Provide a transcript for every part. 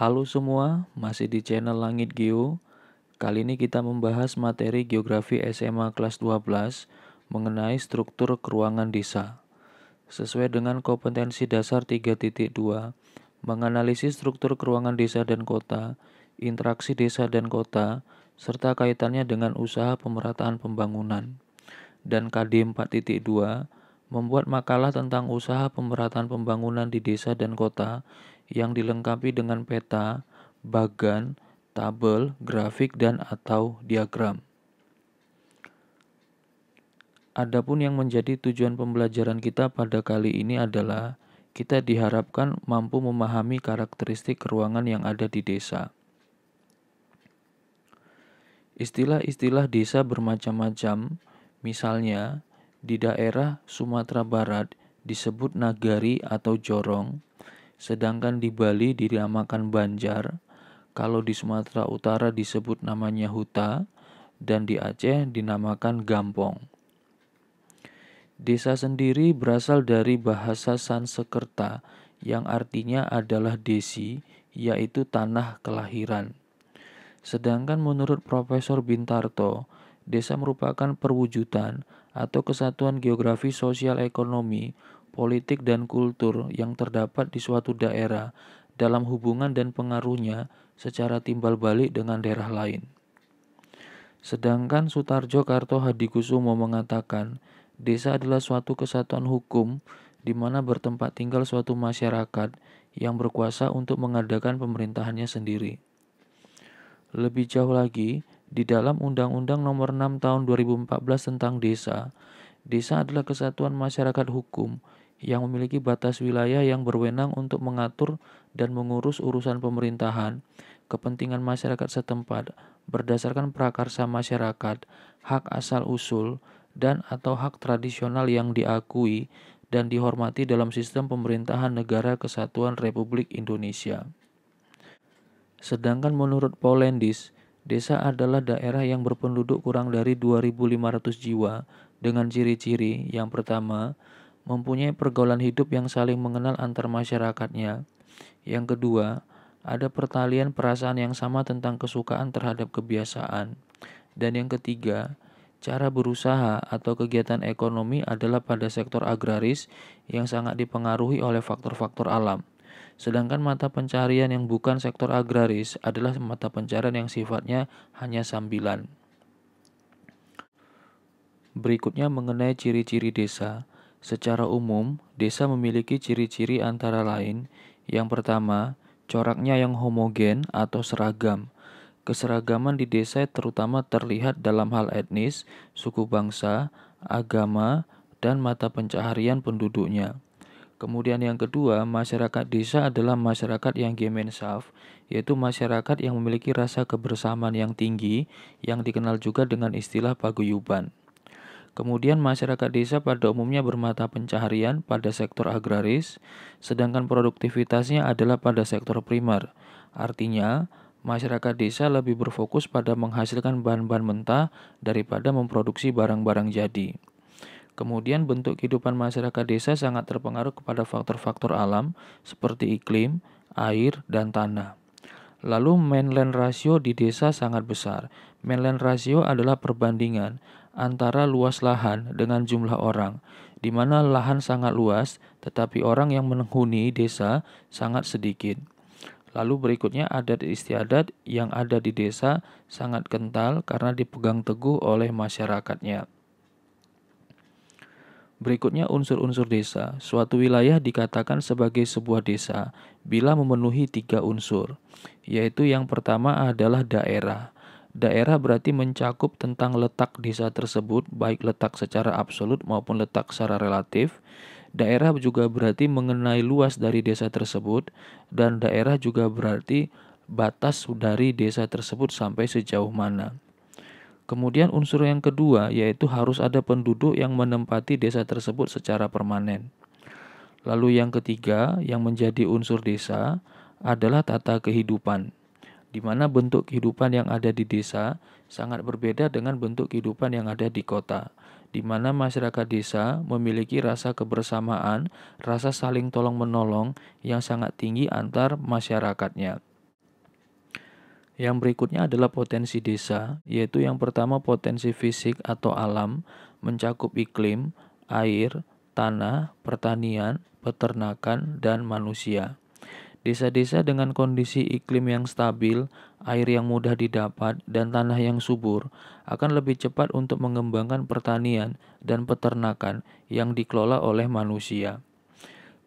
Halo semua, masih di channel Langit Geo. Kali ini kita membahas materi Geografi SMA kelas 12 mengenai struktur keruangan desa. Sesuai dengan kompetensi dasar 3.2, menganalisis struktur keruangan desa dan kota, interaksi desa dan kota, serta kaitannya dengan usaha pemerataan pembangunan. Dan KD 4.2, membuat makalah tentang usaha pemerataan pembangunan di desa dan kota yang dilengkapi dengan peta, bagan, tabel, grafik, dan atau diagram. Adapun yang menjadi tujuan pembelajaran kita pada kali ini adalah kita diharapkan mampu memahami karakteristik ruangan yang ada di desa. Istilah-istilah desa bermacam-macam, misalnya di daerah Sumatera Barat disebut nagari atau jorong, sedangkan di Bali dinamakan banjar, kalau di Sumatera Utara disebut namanya huta, dan di Aceh dinamakan gampong. Desa sendiri berasal dari bahasa Sanskerta yang artinya adalah desi, yaitu tanah kelahiran. Sedangkan menurut Profesor Bintarto, desa merupakan perwujudan atau kesatuan geografi sosial ekonomi, politik dan kultur yang terdapat di suatu daerah dalam hubungan dan pengaruhnya secara timbal balik dengan daerah lain. Sedangkan Sutarjo Karto Hadikusumo mengatakan, desa adalah suatu kesatuan hukum di mana bertempat tinggal suatu masyarakat yang berkuasa untuk mengadakan pemerintahannya sendiri. Lebih jauh lagi, di dalam Undang-Undang Nomor 6 Tahun 2014 tentang Desa, desa adalah kesatuan masyarakat hukum yang memiliki batas wilayah yang berwenang untuk mengatur dan mengurus urusan pemerintahan, kepentingan masyarakat setempat berdasarkan prakarsa masyarakat, hak asal-usul, dan atau hak tradisional yang diakui dan dihormati dalam sistem pemerintahan negara kesatuan Republik Indonesia. Sedangkan menurut Paul Landis, desa adalah daerah yang berpenduduk kurang dari 2.500 jiwa dengan ciri-ciri yang pertama, mempunyai pergaulan hidup yang saling mengenal antar masyarakatnya. Yang kedua, ada pertalian perasaan yang sama tentang kesukaan terhadap kebiasaan. Dan yang ketiga, cara berusaha atau kegiatan ekonomi adalah pada sektor agraris yang sangat dipengaruhi oleh faktor-faktor alam. Sedangkan mata pencarian yang bukan sektor agraris adalah mata pencarian yang sifatnya hanya sambilan. Berikutnya mengenai ciri-ciri desa. Secara umum, desa memiliki ciri-ciri antara lain. Yang pertama, coraknya yang homogen atau seragam. Keseragaman di desa terutama terlihat dalam hal etnis, suku bangsa, agama, dan mata pencaharian penduduknya. Kemudian yang kedua, masyarakat desa adalah masyarakat yang gemenschaft, yaitu masyarakat yang memiliki rasa kebersamaan yang tinggi, yang dikenal juga dengan istilah paguyuban. Kemudian masyarakat desa pada umumnya bermata pencaharian pada sektor agraris, sedangkan produktivitasnya adalah pada sektor primer. Artinya, masyarakat desa lebih berfokus pada menghasilkan bahan-bahan mentah daripada memproduksi barang-barang jadi. Kemudian bentuk kehidupan masyarakat desa sangat terpengaruh kepada faktor-faktor alam seperti iklim, air, dan tanah. Lalu mainland ratio di desa sangat besar. Mainland ratio adalah perbandingan antara luas lahan dengan jumlah orang, di mana lahan sangat luas tetapi orang yang menghuni desa sangat sedikit. Lalu berikutnya adat istiadat yang ada di desa sangat kental karena dipegang teguh oleh masyarakatnya. Berikutnya unsur-unsur desa. Suatu wilayah dikatakan sebagai sebuah desa bila memenuhi 3 unsur, yaitu yang pertama adalah daerah. Daerah berarti mencakup tentang letak desa tersebut, baik letak secara absolut maupun letak secara relatif. Daerah juga berarti mengenai luas dari desa tersebut, dan daerah juga berarti batas dari desa tersebut sampai sejauh mana. Kemudian unsur yang kedua yaitu harus ada penduduk yang menempati desa tersebut secara permanen. Lalu yang ketiga yang menjadi unsur desa adalah tata kehidupan, di mana bentuk kehidupan yang ada di desa sangat berbeda dengan bentuk kehidupan yang ada di kota, di mana masyarakat desa memiliki rasa kebersamaan, rasa saling tolong-menolong yang sangat tinggi antar masyarakatnya. Yang berikutnya adalah potensi desa, yaitu yang pertama potensi fisik atau alam, mencakup iklim, air, tanah, pertanian, peternakan, dan manusia. Desa-desa dengan kondisi iklim yang stabil, air yang mudah didapat, dan tanah yang subur akan lebih cepat untuk mengembangkan pertanian dan peternakan yang dikelola oleh manusia.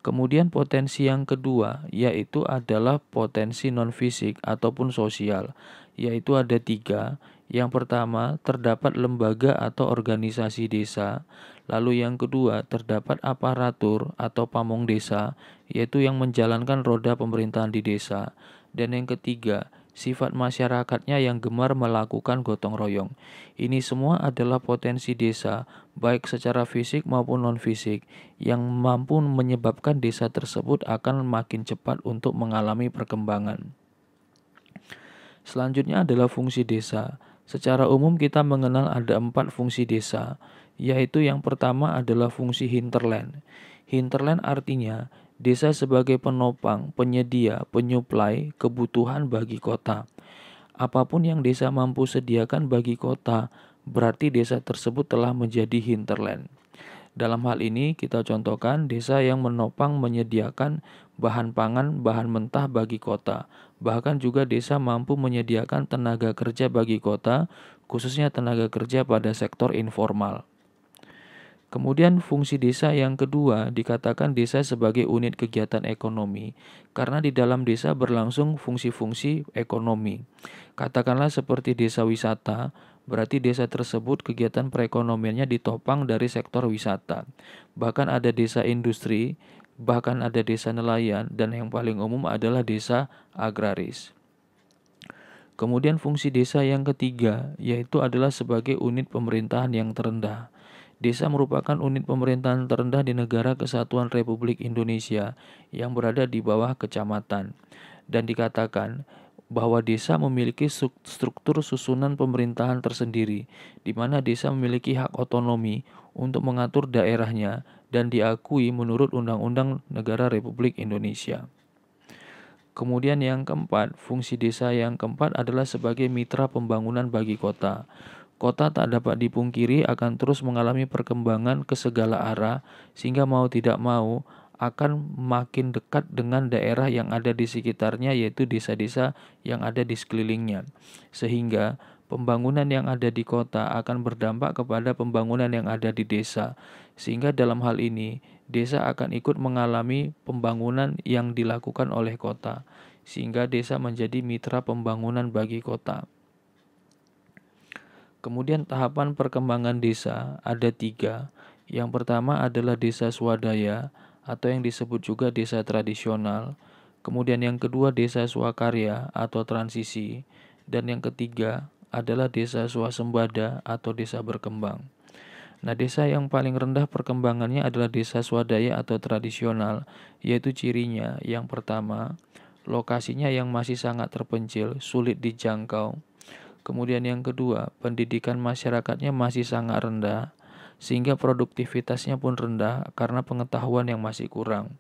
Kemudian potensi yang kedua yaitu adalah potensi non-fisik ataupun sosial, yaitu ada 3. Yang pertama, terdapat lembaga atau organisasi desa. Lalu yang kedua, terdapat aparatur atau pamong desa, yaitu yang menjalankan roda pemerintahan di desa. Dan yang ketiga, sifat masyarakatnya yang gemar melakukan gotong royong. Ini semua adalah potensi desa, baik secara fisik maupun non-fisik, yang mampu menyebabkan desa tersebut akan makin cepat untuk mengalami perkembangan. Selanjutnya adalah fungsi desa. Secara umum kita mengenal ada 4 fungsi desa, yaitu yang pertama adalah fungsi hinterland. Hinterland artinya desa sebagai penopang, penyedia, penyuplai kebutuhan bagi kota. Apapun yang desa mampu sediakan bagi kota, berarti desa tersebut telah menjadi hinterland. Dalam hal ini kita contohkan desa yang menopang menyediakan bahan pangan, bahan mentah bagi kota. Bahkan juga desa mampu menyediakan tenaga kerja bagi kota, khususnya tenaga kerja pada sektor informal. Kemudian fungsi desa yang kedua dikatakan desa sebagai unit kegiatan ekonomi, karena di dalam desa berlangsung fungsi-fungsi ekonomi. Katakanlah seperti desa wisata, berarti desa tersebut kegiatan perekonomiannya ditopang dari sektor wisata. Bahkan ada desa industri, bahkan ada desa nelayan, dan yang paling umum adalah desa agraris. Kemudian fungsi desa yang ketiga yaitu adalah sebagai unit pemerintahan yang terendah. Desa merupakan unit pemerintahan terendah di Negara Kesatuan Republik Indonesia yang berada di bawah kecamatan. Dan dikatakan bahwa desa memiliki struktur susunan pemerintahan tersendiri, di mana desa memiliki hak otonomi untuk mengatur daerahnya dan diakui menurut Undang-Undang Negara Republik Indonesia. Kemudian yang keempat, fungsi desa yang keempat adalah sebagai mitra pembangunan bagi kota. Kota tak dapat dipungkiri akan terus mengalami perkembangan ke segala arah, sehingga mau tidak mau akan makin dekat dengan daerah yang ada di sekitarnya, yaitu desa-desa yang ada di sekelilingnya. Sehingga pembangunan yang ada di kota akan berdampak kepada pembangunan yang ada di desa. Sehingga dalam hal ini, desa akan ikut mengalami pembangunan yang dilakukan oleh kota. Sehingga desa menjadi mitra pembangunan bagi kota. Kemudian tahapan perkembangan desa ada 3. Yang pertama adalah desa swadaya atau yang disebut juga desa tradisional. Kemudian yang kedua desa swakarya atau transisi. Dan yang ketiga adalah desa swasembada atau desa berkembang. Nah, desa yang paling rendah perkembangannya adalah desa swadaya atau tradisional, yaitu cirinya yang pertama, lokasinya yang masih sangat terpencil, sulit dijangkau. Kemudian yang kedua, pendidikan masyarakatnya masih sangat rendah, sehingga produktivitasnya pun rendah karena pengetahuan yang masih kurang.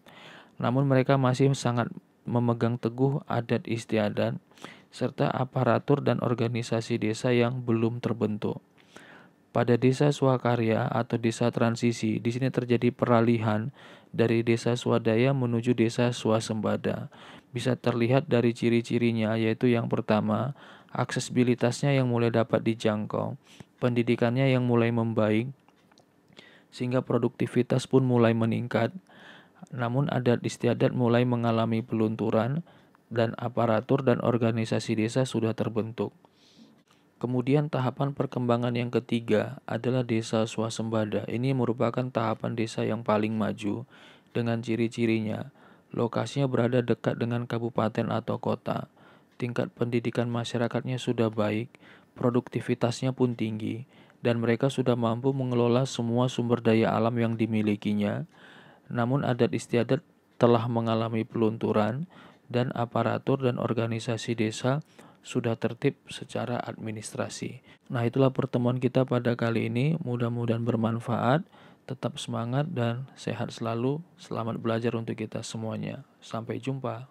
Namun mereka masih sangat memegang teguh adat istiadat, serta aparatur dan organisasi desa yang belum terbentuk. Pada desa swakarya atau desa transisi, di sini terjadi peralihan dari desa swadaya menuju desa swasembada. Bisa terlihat dari ciri-cirinya, yaitu yang pertama, aksesibilitasnya yang mulai dapat dijangkau, pendidikannya yang mulai membaik, sehingga produktivitas pun mulai meningkat. Namun adat istiadat mulai mengalami pelunturan, dan aparatur dan organisasi desa sudah terbentuk. Kemudian tahapan perkembangan yang ketiga adalah desa swasembada. Ini merupakan tahapan desa yang paling maju dengan ciri-cirinya. Lokasinya berada dekat dengan kabupaten atau kota. Tingkat pendidikan masyarakatnya sudah baik, produktivitasnya pun tinggi, dan mereka sudah mampu mengelola semua sumber daya alam yang dimilikinya. Namun adat istiadat telah mengalami pelunturan dan aparatur dan organisasi desa sudah tertib secara administrasi. Nah, itulah pertemuan kita pada kali ini. Mudah-mudahan bermanfaat. Tetap semangat dan sehat selalu. Selamat belajar untuk kita semuanya. Sampai jumpa.